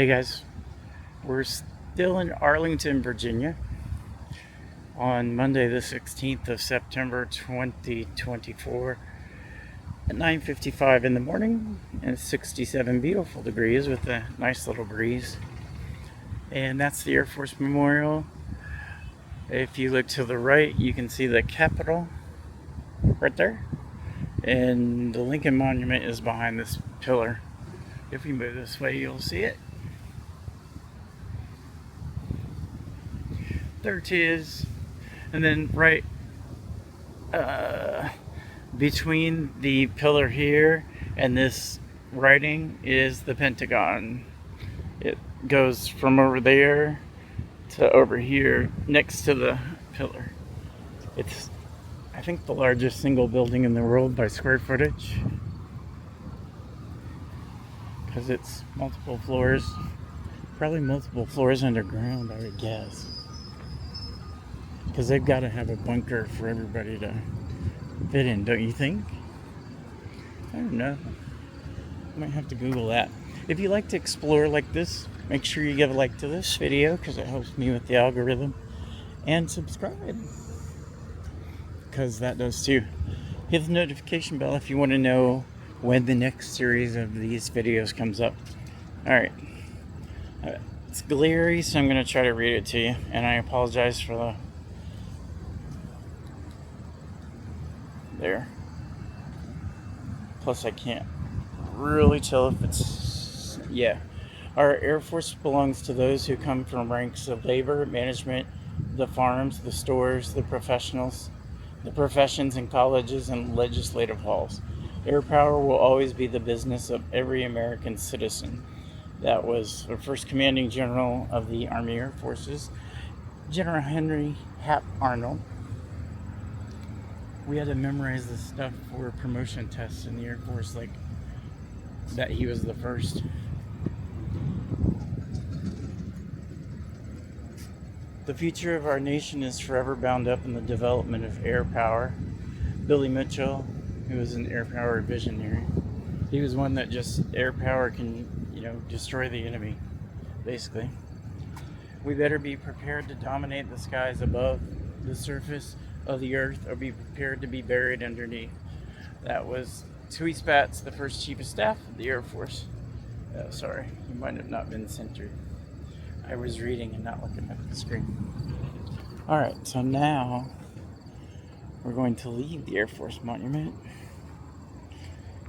Hey guys, we're still in Arlington, Virginia on Monday the 16th of September 2024 at 9:55 in the morning, and it's 67 beautiful degrees with a nice little breeze. And that's the Air Force Memorial. If you look to the right, you can see the Capitol right there, and the Lincoln Monument is behind this pillar. If we move this way, you'll see it. There it is. And then right between the pillar here and this writing is the Pentagon. It goes from over there to over here next to the pillar. It's, I think, the largest single building in the world by square footage, because it's multiple floors, probably multiple floors underground, I would guess. Because they've got to have a bunker for everybody to fit in, don't you think? I don't know. I might have to Google that. If you like to explore like this, make sure you give a like to this video because it helps me with the algorithm. And subscribe, because that does too. Hit the notification bell if you want to know when the next series of these videos comes up. Alright. It's glary, so I'm going to try to read it to you. And I apologize for the... there. Plus I can't really tell if it's... yeah. Our Air Force belongs to those who come from ranks of labor, management, the farms, the stores, the professionals, the professions and colleges, and legislative halls. Air power will always be the business of every American citizen. That was the first commanding general of the Army Air Forces, General Henry Hap Arnold. We had to memorize this stuff for promotion tests in the Air Force, like that he was the first. The future of our nation is forever bound up in the development of air power. Billy Mitchell, who was an air power visionary, he was one that just, air power can, destroy the enemy, basically. We better be prepared to dominate the skies above the surface of the earth, or be prepared to be buried underneath. That was Tui Spats, the first Chief of Staff of the Air Force. Sorry, you might have not been centered. I was reading and not looking at the screen. Alright, so now we're going to leave the Air Force Monument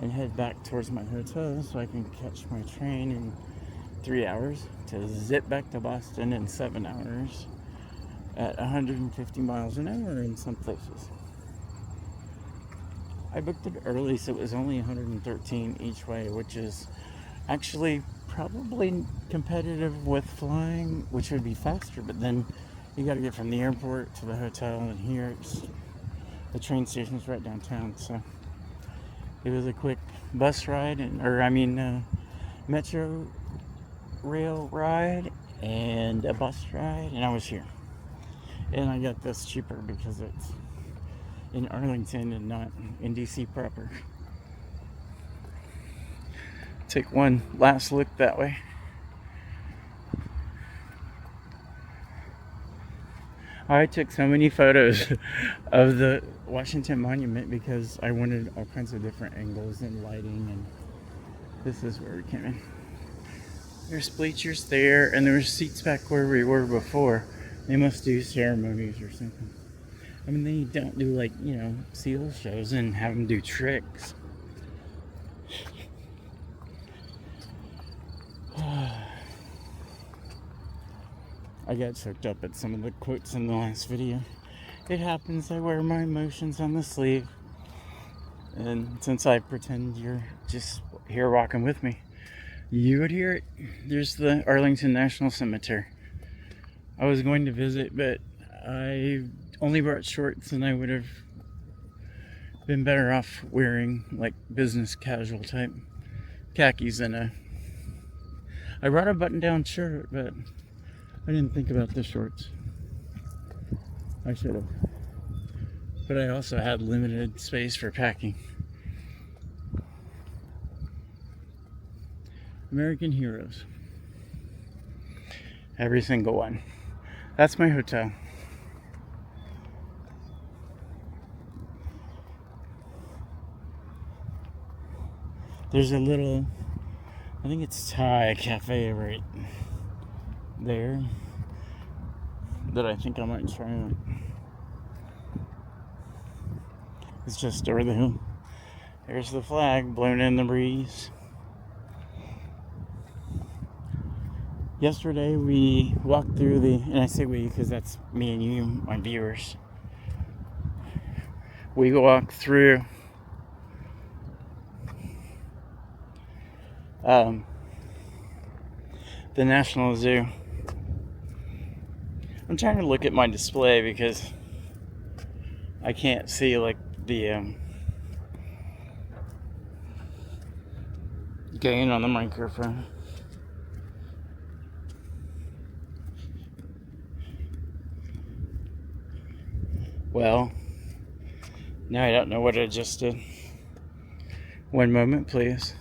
and head back towards my hotel so I can catch my train in 3 hours to zip back to Boston in 7 hours at 150 miles an hour in some places. I booked it early, so it was only 113 each way, which is actually probably competitive with flying, which would be faster, but then you got to get from the airport to the hotel, and here the train station's right downtown, so it was a quick bus ride, metro rail ride and a bus ride, and I was here. And I got this cheaper because it's in Arlington and not in DC proper. Take one last look that way. I took so many photos of the Washington Monument because I wanted all kinds of different angles and lighting, and this is where we came in. There's bleachers there, and there were seats back where we were before. They must do ceremonies or something. I mean, they don't do SEAL shows and have them do tricks. I got choked up at some of the quotes in the last video. It happens, I wear my emotions on the sleeve. And since I pretend you're just here walking with me, you would hear it. There's the Arlington National Cemetery. I was going to visit, but I only brought shorts, and I would have been better off wearing like business casual type khakis than I brought a button-down shirt, but I didn't think about the shorts. I should have. But I also had limited space for packing. American heroes. Every single one. That's my hotel. There's a little, I think it's Thai cafe right there that I think I might try out. It's just over the hill. There's the flag blown in the breeze. Yesterday we walked through and I say we because that's me and you, my viewers. We walked through the National Zoo. I'm trying to look at my display because I can't see like the gain on the microphone. Well, now I don't know what I just did. One moment, please.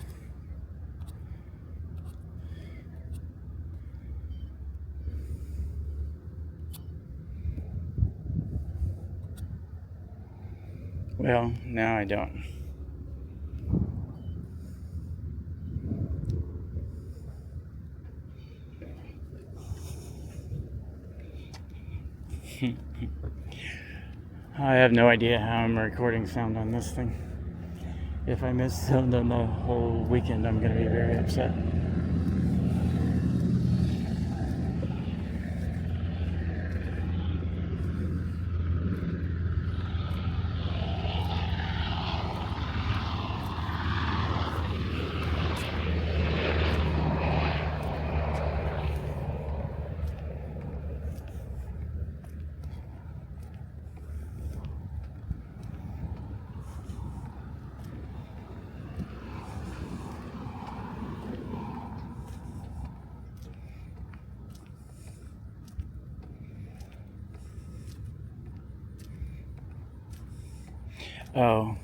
Well, now I don't. I have no idea how I'm recording sound on this thing. If I miss sound on the whole weekend, I'm going to be very upset. Oh.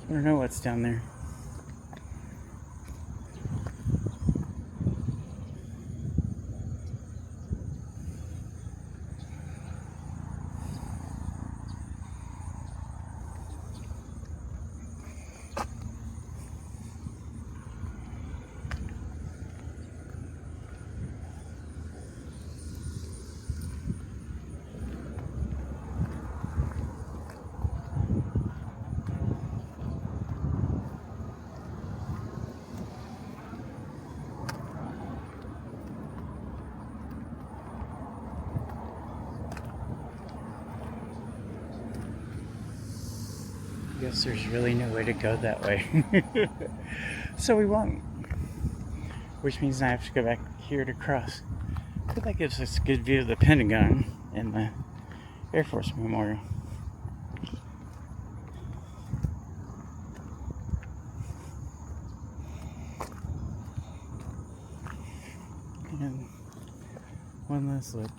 I don't know what's down there. I guess there's really no way to go that way. So we won't. Which means I have to go back here to cross. But that gives us a good view of the Pentagon and the Air Force Memorial. And one last look.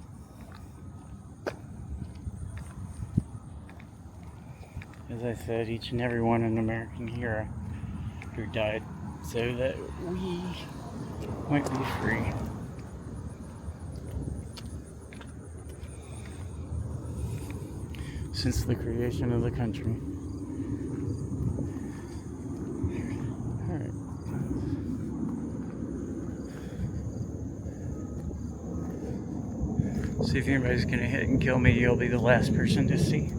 As I said, each and every one an American hero who died so that we might be free. Since the creation of the country. Alright. See if anybody's gonna hit and kill me, you'll be the last person to see.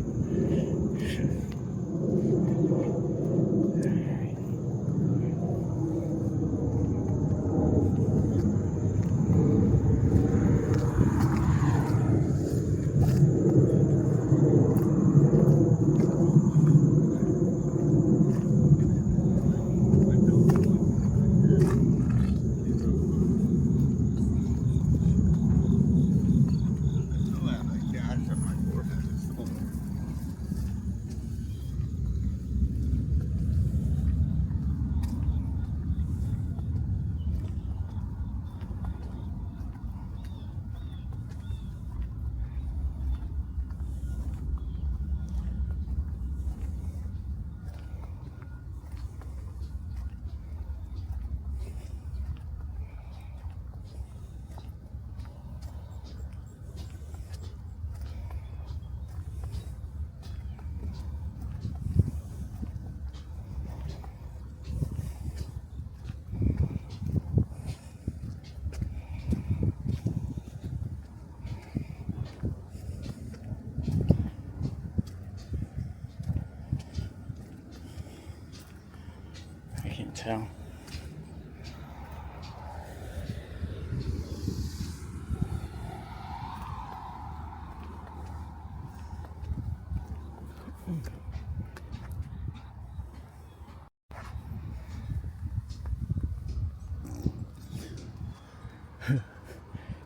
I can't tell.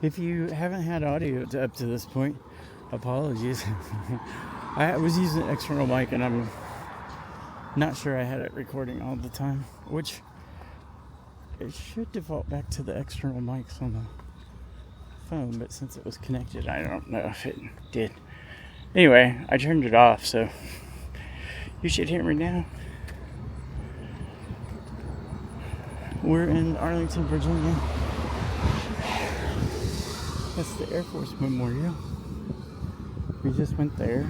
If you haven't had audio up to this point, apologies. I was using an external mic and I'm not sure I had it recording all the time, which it should default back to the external mics on the phone, but since it was connected, I don't know if it did. Anyway, I turned it off, so you should hear me now. We're in Arlington, Virginia. That's the Air Force Memorial. We just went there.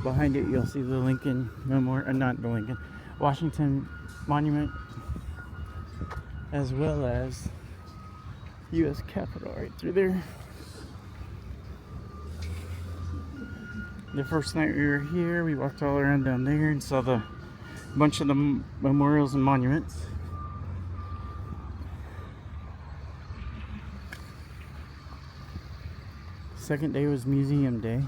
Behind it, you'll see the Lincoln Memorial, not the Lincoln, Washington Monument, as well as U.S. Capitol right through there. The first night we were here, we walked all around down there and saw a bunch of the memorials and monuments. Second day was museum day.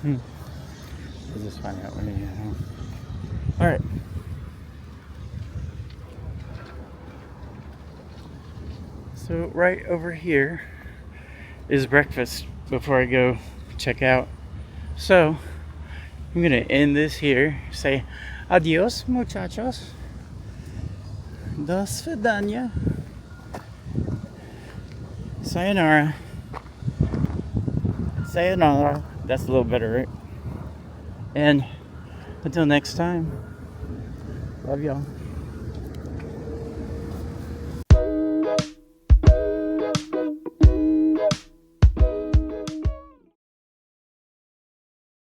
We'll just find out when we get home. Alright. So right over here is breakfast before I go check out. So I'm gonna end this here. Say adios, muchachos. Do svidania. Sayonara. Sayonara. That's a little better, right? And until next time, love y'all.